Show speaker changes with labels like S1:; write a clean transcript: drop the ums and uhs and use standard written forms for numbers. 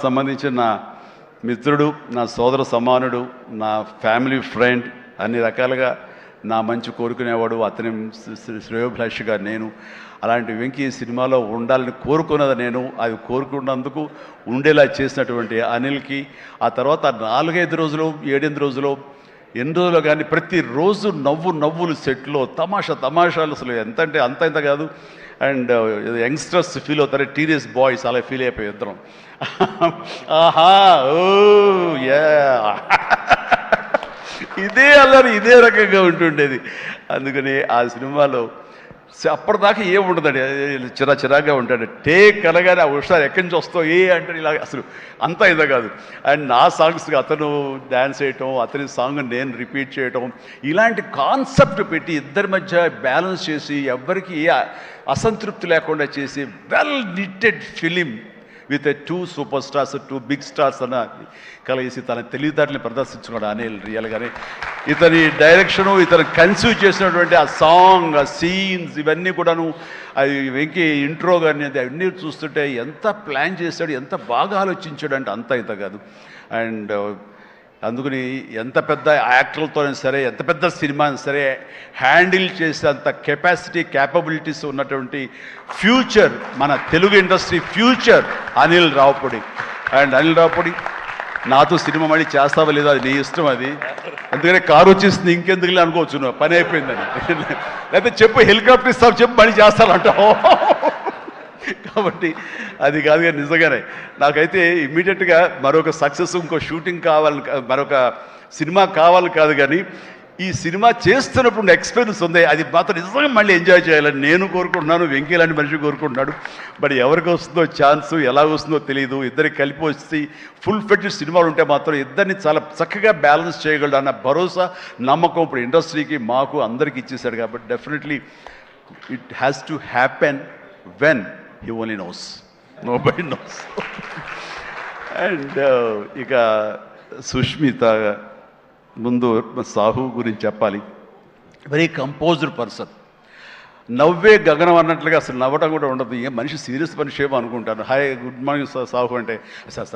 S1: సంబంధించిన నా మిత్రుడు, నా సోదర సమానుడు, నా ఫ్యామిలీ ఫ్రెండ్, అన్ని రకాలుగా నా మంచి కోరుకునేవాడు, అతని శ్రేయోభిలాషిగా నేను. అలాంటి వెంకీ సినిమాలో ఉండాలని కోరుకున్నది నేను. అది కోరుకున్నందుకు ఉండేలా చేసినటువంటి అనిల్కి, ఆ తర్వాత 4-5 రోజులు 7-8 రోజులు ఎన్ని రోజులు కానీ ప్రతిరోజు నవ్వులు సెట్లో తమాషాలు అసలు ఎంత అంటే అంత కాదు. అండ్ యంగ్స్టర్స్ ఫీల్ అవుతారు, టీనేజ్ బాయ్స్ అలా ఫీల్ అయిపోయి ఇద్దరం. ఆహా ఓ యా ఇదే అల్లరి ఇదే రకంగా ఉంటుండేది. అందుకని ఆ సినిమాలో అప్పటిదాకా ఏముండదండి, చిరాగా ఉంటాడు. టేక్ అనగానే ఆ హుషారు ఎక్కడి నుంచి వస్తావు అంటే ఇలా అసలు అంతా ఇదే కాదు. అండ్ నా సాంగ్స్కి అతను డ్యాన్స్ చేయటం, అతని సాంగ్ నేను రిపీట్ చేయటం, ఇలాంటి కాన్సెప్ట్ పెట్టి ఇద్దరి మధ్య బ్యాలెన్స్ చేసి ఎవ్వరికి ఏ అసంతృప్తి లేకుండా చేసి well knitted film with 2 super stars, 2 big stars అన్న కలిసి తన తెలివితేటల్ని ప్రదర్శించుకున్నాడు అనిల్. రియల్గానే ఇతని డైరెక్షను, ఇతను కన్సీవ్ చేసినటువంటి ఆ సాంగ్, ఆ సీన్స్, ఇవన్నీ కూడాను అది వెంకీ ఇంట్రో కానీ అది అవన్నీ చూస్తుంటే ఎంత ప్లాన్ చేశాడు, ఎంత బాగా ఆలోచించాడు అంటే అంత ఇంత కాదు. అండ్ అందుకని ఎంత పెద్ద యాక్టర్లతోనే సరే, ఎంత పెద్ద సినిమాని సరే హ్యాండిల్ చేసేంత కెపాసిటీ, క్యాపబిలిటీస్ ఉన్నటువంటి ఫ్యూచర్, మన Telugu industry future Anil Ravipudi. And Anil Ravipudi నాతో సినిమా మళ్ళీ చేస్తావా లేదా అది నీ ఇష్టం. అది ఎందుకంటే కారు వచ్చేసింది ఇంకెందుకులే అనుకోవచ్చు, నువ్వు పని అయిపోయిందని. లేకపోతే చెప్పు హెలికాప్టర్ ఇస్తావు, చెప్పు మళ్ళీ చేస్తానంటావు. కాబట్టి అది కాదు. కానీ నిజంగానే నాకైతే ఇమ్మీడియట్గా మరొక సక్సెస్, ఇంకో షూటింగ్ కావాలి, మరొక సినిమా కావాలి కాదు, కానీ ఈ సినిమా చేస్తున్నప్పుడు ఎక్స్పీరియన్స్ ఉంది, అది మాత్రం నిజంగా మళ్ళీ ఎంజాయ్ చేయాలని నేను కోరుకుంటున్నాను, వెంకీ లాంటి మనిషి కోరుకుంటున్నాడు. బట్ ఎవరికి వస్తుందో ఛాన్స్, ఎలా వస్తుందో తెలియదు. ఇద్దరికి కలిపి వచ్చి ఫుల్ ఫెడ్జ్ సినిమాలు ఉంటే మాత్రం ఇద్దరిని చాలా చక్కగా బ్యాలెన్స్ చేయగలడు అన్న భరోసా, నమ్మకం ఇప్పుడు ఇండస్ట్రీకి, మాకు అందరికి ఇచ్చేసాడు. కాబట్టి definitely it has to happen when he only knows, nobody knows. And ఇక సుష్మిత ముందు సాహు గురించి చెప్పాలి. వెరీ కంపోజ్డ్ పర్సన్, నవ్వే గగనం అన్నట్లుగా అసలు నవ్వటం కూడా ఉండదు. ఏ మనిషి సీరియస్ మనిషి ఏమో అనుకుంటాను. హాయ్ గుడ్ మార్నింగ్ సాహు అంటే